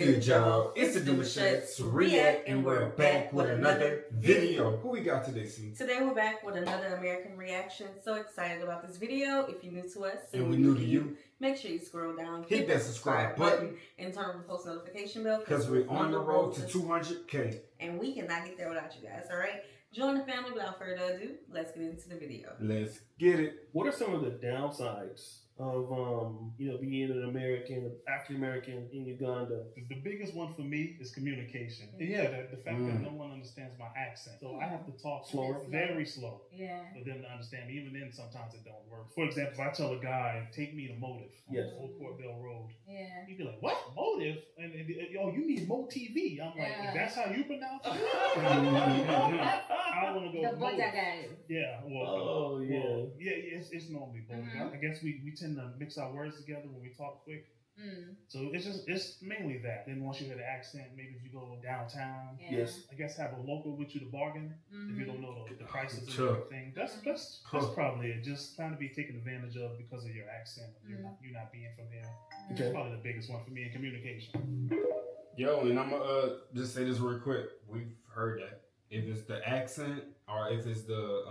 good, y'all? It's the Demouchets React, and we're back with another video. Who we got today, C? Today we're back with another American reaction. So excited about this video. If you're new to us and we're new to you, make sure you scroll down, hit that subscribe button, and turn on the post notification bell because we're on the road to 200K. And we cannot get there without you guys, all right? Join the family. Without further ado, let's get into the video. Let's get it. What are some of the downsides of being an American, African American in Uganda? The biggest one for me is communication. Yeah, the fact that no one understands my accent, so I have to talk slower, very slow, for them to understand me. Even then, sometimes it don't work. For example, if I tell a guy, "Take me to Motive," Old Port Bell Road, he'd be like, "What, Motive?" And you mean Mo-TV? I'm like, "That's how you pronounce it?" I want to go the Motive. Guy. Yeah, it's normally both. I guess we tend to mix our words together when we talk quick. So it's mainly that. Then once you hear the accent, maybe if you go downtown, I guess have a local with you to bargain if you don't know the prices of everything. That's probably it. Just trying to be taken advantage of because of your accent. You're not being from here. That's probably the biggest one for me in communication. Yo, and I'm gonna just say this real quick. We've heard that if it's the accent or if it's the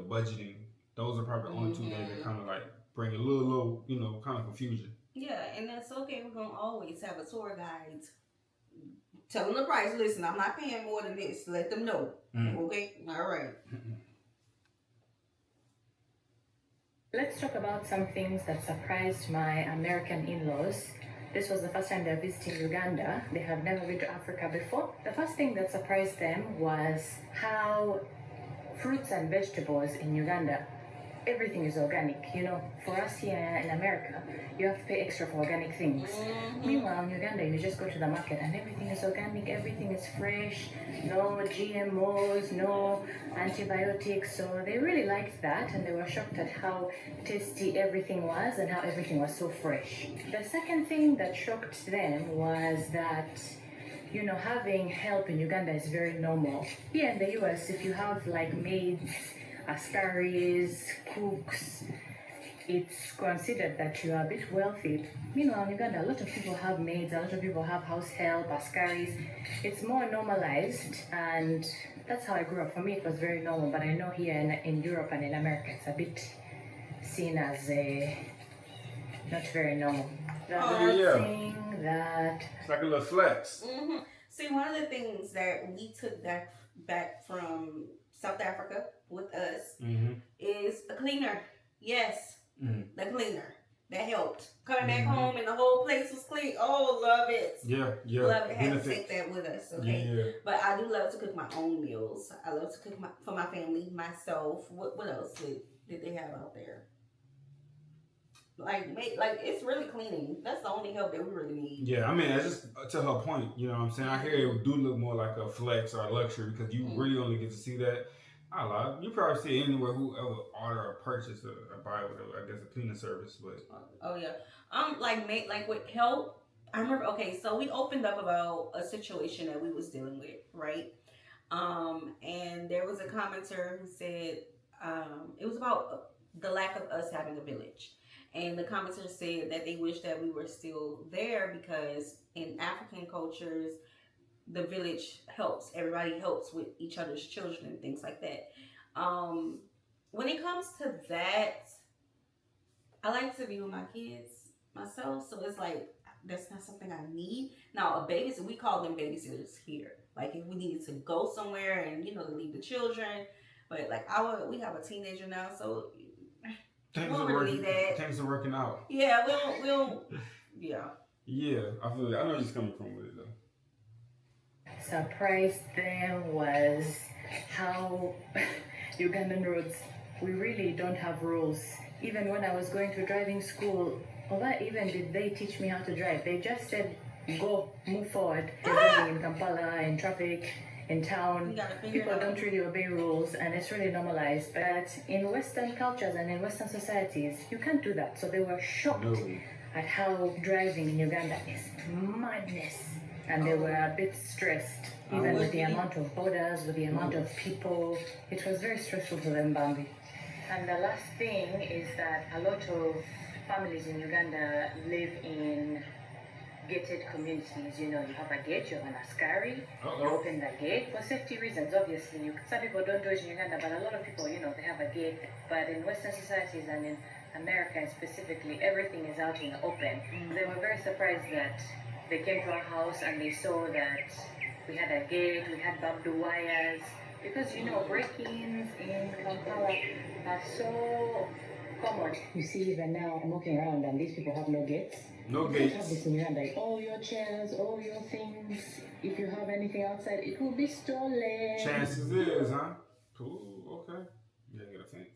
budgeting, those are probably the only two things that kind of like bring a little kind of confusion. Yeah, and that's okay. We're going to always have a tour guide. Tell them the price. Listen, I'm not paying more than this. Let them know. Okay? All right. Let's talk about some things that surprised my American in-laws. This was the first time they're visiting Uganda. They have never been to Africa before. The first thing that surprised them was how fruits and vegetables in Uganda, everything is organic. For us here in America, you have to pay extra for organic things. Meanwhile, in Uganda, you just go to the market and everything is organic, everything is fresh, no GMOs, no antibiotics. So they really liked that, and they were shocked at how tasty everything was and how everything was so fresh. The second thing that shocked them was that having help in Uganda is very normal. Here in the US, if you have like maids, askaris, cooks, it's considered that you are a bit wealthy. Meanwhile, in Uganda, a lot of people have maids, a lot of people have house help, askaris. It's more normalized, and that's how I grew up. For me, it was very normal, but I know here in Europe and in America, it's a bit seen as not very normal. The other thing that... It's like a little flex. See, one of the things that we took back from South Africa with us is a cleaner. Yes, the cleaner. That helped. Coming back home and the whole place was clean. Oh, love it. Yeah. Love it. Had to take that with us, okay? Yeah. But I do love to cook my own meals. I love to cook for my family, myself. What else did they have out there? Like it's really cleaning. That's the only help that we really need. Yeah, I mean, that's just to her point. You know what I'm saying? I hear it do look more like a flex or a luxury because you really only get to see that. I lie. You probably see it anywhere whoever order or purchase or buy whatever. I guess a cleaning service, but like with help. I remember. Okay, so we opened up about a situation that we was dealing with, right? And there was a commenter who said it was about the lack of us having a village. And the commenter said that they wish that we were still there because in African cultures, the village helps. Everybody helps with each other's children and things like that. When it comes to that, I like to be with my kids myself. So it's like, that's not something I need. Now, we call them babysitters here. Like if we needed to go somewhere and, leave the children. But like we have a teenager now, so... Things are working out. Yeah, we'll yeah. Yeah, I feel it. I know where you're coming from with it though. Surprised them was how Ugandan roads, we really don't have rules. Even when I was going to driving school, or even did they teach me how to drive? They just said, go, move forward. Driving in Kampala, in traffic, in town, people don't really obey rules, and it's really normalized. But in Western cultures and in Western societies, you can't do that. So they were shocked at how driving in Uganda is madness. And they were a bit stressed, even with the amount of borders, with the amount of people. It was very stressful for them, Bambi. And the last thing is that a lot of families in Uganda live in gated communities. You have a gate, you have an askari, you open the gate for safety reasons, obviously. Some people don't do it in Uganda, but a lot of people, they have a gate. But in Western societies and in America specifically, everything is out in the open. They were very surprised that they came to our house and they saw that we had a gate, we had barbed wires, because break-ins in Kampala are so common. You see, even now I'm walking around and these people have no gates. No gates. You have this in Uganda, like all your chairs, all your things. If you have anything outside, it will be stolen. Chances is, huh? Cool. Okay. Yeah, get a fence.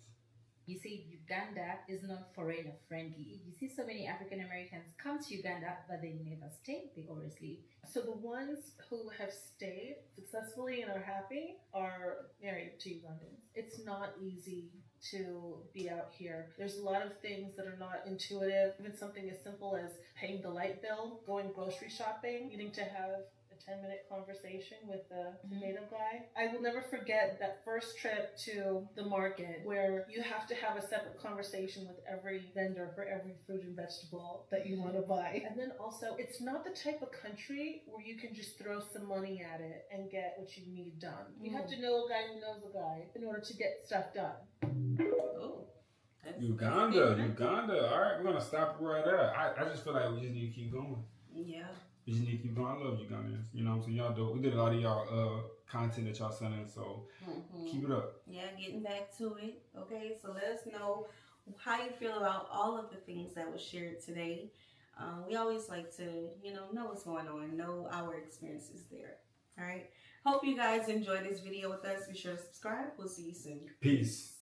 You see, Uganda is not foreigner friendly. You see so many African Americans come to Uganda, but they never stay. They always leave. So the ones who have stayed successfully and are happy are married to Ugandans. It's not easy to be out here. There's a lot of things that are not intuitive. Even something as simple as paying the light bill, going grocery shopping, needing to have a 10-minute conversation with the native guy. I will never forget that first trip to the market where you have to have a separate conversation with every vendor for every fruit and vegetable that you want to buy. And then also, it's not the type of country where you can just throw some money at it and get what you need done. You have to know a guy who knows a guy in order to get stuff done. Oh. Uganda. All right, we're going to stop it right there. I just feel like we just need to keep going. Yeah. We just need to keep going. I love Ugandans. You know what I'm saying? Y'all do. We did a lot of y'all content that y'all sending, so keep it up. Yeah, getting back to it. Okay, so let us know how you feel about all of the things that was shared today. We always like to, know what's going on, know our experiences there. All right. Hope you guys enjoyed this video with us. Be sure to subscribe. We'll see you soon. Peace.